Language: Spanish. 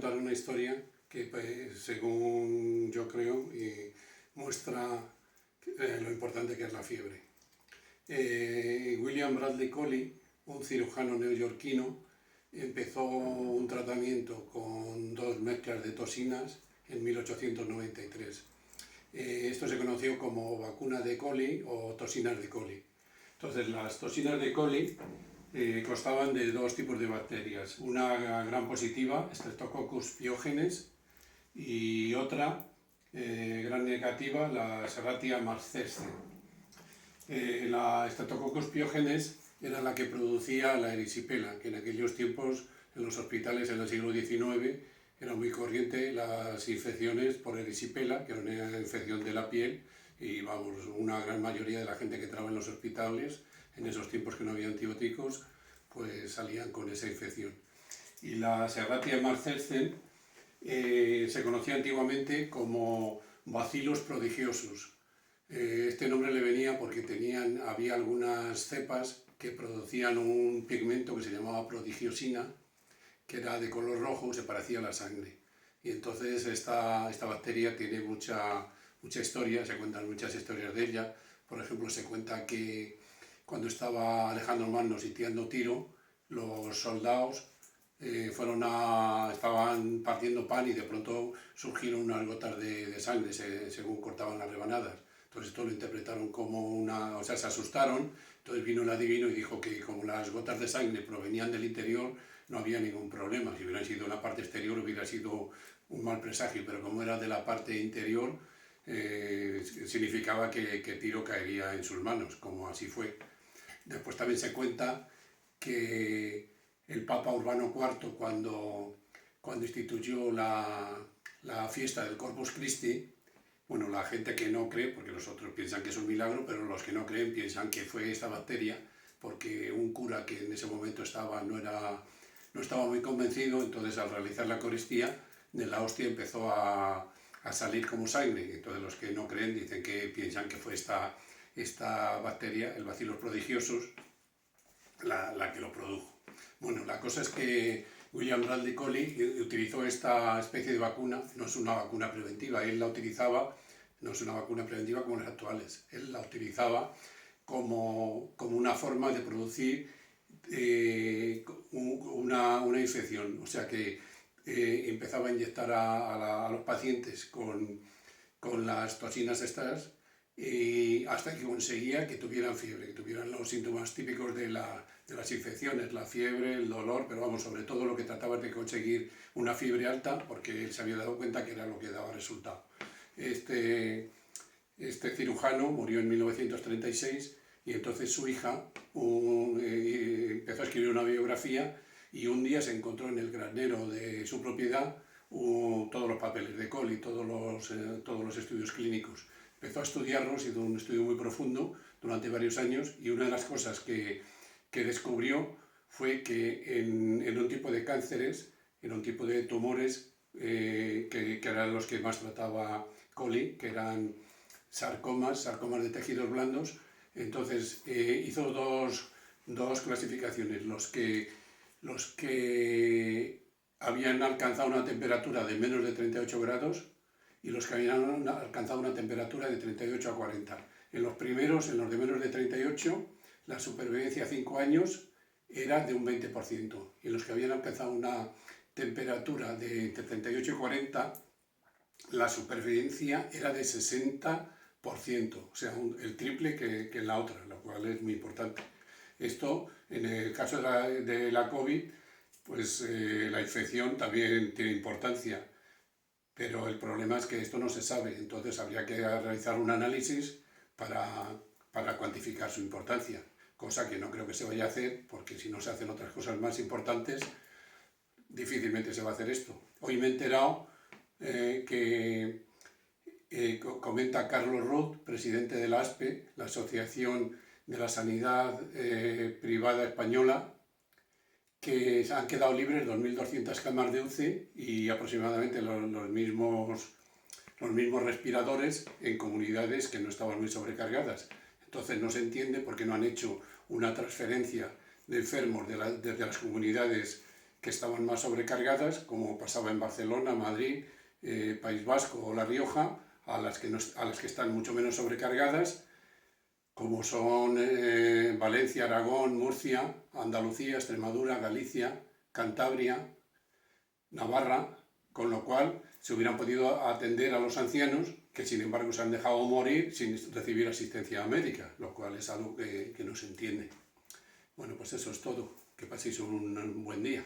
contar una historia que, pues, según yo creo, muestra lo importante que es la fiebre. William Bradley Coley, un cirujano neoyorquino, empezó un tratamiento con 2 mezclas de toxinas en 1893. Esto se conoció como vacuna de Coley o toxinas de Coley. Entonces, las toxinas de Coley constaban de 2 tipos de bacterias, una gram positiva, Streptococcus pyogenes, y otra gram negativa, la Serratia marcescens. La Streptococcus pyogenes era la que producía la erisipela, que en aquellos tiempos en los hospitales en el siglo XIX era muy corriente las infecciones por erisipela, que era una infección de la piel, y vamos, una gran mayoría de la gente que trabajaba en los hospitales, en esos tiempos que no había antibióticos, pues salían con esa infección. Y la Serratia marcescens se conocía antiguamente como Bacillus prodigiosus. Este nombre le venía porque había algunas cepas que producían un pigmento que se llamaba prodigiosina, que era de color rojo, se parecía a la sangre. Y entonces esta bacteria tiene mucha historia, se cuentan muchas historias de ella. Por ejemplo, se cuenta que cuando estaba Alejandro Magno sitiando Tiro, los soldados estaban partiendo pan y de pronto surgieron unas gotas de sangre según cortaban las rebanadas. Entonces esto lo interpretaron como se asustaron. Entonces vino el adivino y dijo que como las gotas de sangre provenían del interior, no había ningún problema. Si hubieran sido en la parte exterior hubiera sido un mal presagio, pero como era de la parte interior, significaba que Tiro caería en sus manos, como así fue. Después también se cuenta que el Papa Urbano IV, cuando instituyó la fiesta del Corpus Christi, bueno, la gente que no cree, porque los otros piensan que es un milagro, pero los que no creen piensan que fue esta bacteria, porque un cura que en ese momento no estaba muy convencido, entonces al realizar la Eucaristía, de la hostia empezó a salir como sangre. Entonces los que no creen piensan que fue esta bacteria, el Bacillus prodigiosus, la que lo produjo. Bueno, la cosa es que William Bradley Coley utilizó esta especie de vacuna, no es una vacuna preventiva, él la utilizaba, no es una vacuna preventiva como las actuales, él la utilizaba como una forma de producir una infección, o sea que empezaba a inyectar a los pacientes con las toxinas estas, y hasta que conseguía que tuvieran fiebre, que tuvieran los síntomas típicos de las infecciones, la fiebre, el dolor, pero vamos, sobre todo lo que trataba de conseguir una fiebre alta, porque él se había dado cuenta que era lo que daba resultado. Este cirujano murió en 1936 y entonces su hija empezó a escribir una biografía y un día se encontró en el granero de su propiedad todos los papeles de Coley, todos los estudios clínicos. Empezó a estudiarlos, hizo un estudio muy profundo durante varios años, y una de las cosas que descubrió fue que en un tipo de cánceres, en un tipo de tumores que eran los que más trataba Coley, que eran sarcomas de tejidos blandos. Entonces hizo dos clasificaciones, los que habían alcanzado una temperatura de menos de 38 grados y los que habían alcanzado una temperatura de 38 a 40. En los primeros, en los de menos de 38, la supervivencia a 5 años era de un 20%, y en los que habían alcanzado una temperatura de entre 38 y 40, la supervivencia era de 60%, o sea, el triple que en la otra, lo cual es muy importante. Esto, en el caso de la COVID, pues la infección también tiene importancia, pero el problema es que esto no se sabe, entonces habría que realizar un análisis para cuantificar su importancia, cosa que no creo que se vaya a hacer, porque si no se hacen otras cosas más importantes, difícilmente se va a hacer esto. Hoy me he enterado que comenta Carlos Ruth, presidente de la ASPE, la Asociación de la Sanidad Privada Española, que han quedado libres 2.200 camas de UCI y aproximadamente los mismos respiradores en comunidades que no estaban muy sobrecargadas. Entonces no se entiende por qué no han hecho una transferencia de enfermos desde las comunidades que estaban más sobrecargadas, como pasaba en Barcelona, Madrid, País Vasco o La Rioja, a las que están mucho menos sobrecargadas, como son Valencia, Aragón, Murcia, Andalucía, Extremadura, Galicia, Cantabria, Navarra, con lo cual se hubieran podido atender a los ancianos que sin embargo se han dejado morir sin recibir asistencia médica, lo cual es algo que no se entiende. Bueno, pues eso es todo. Que paséis un buen día.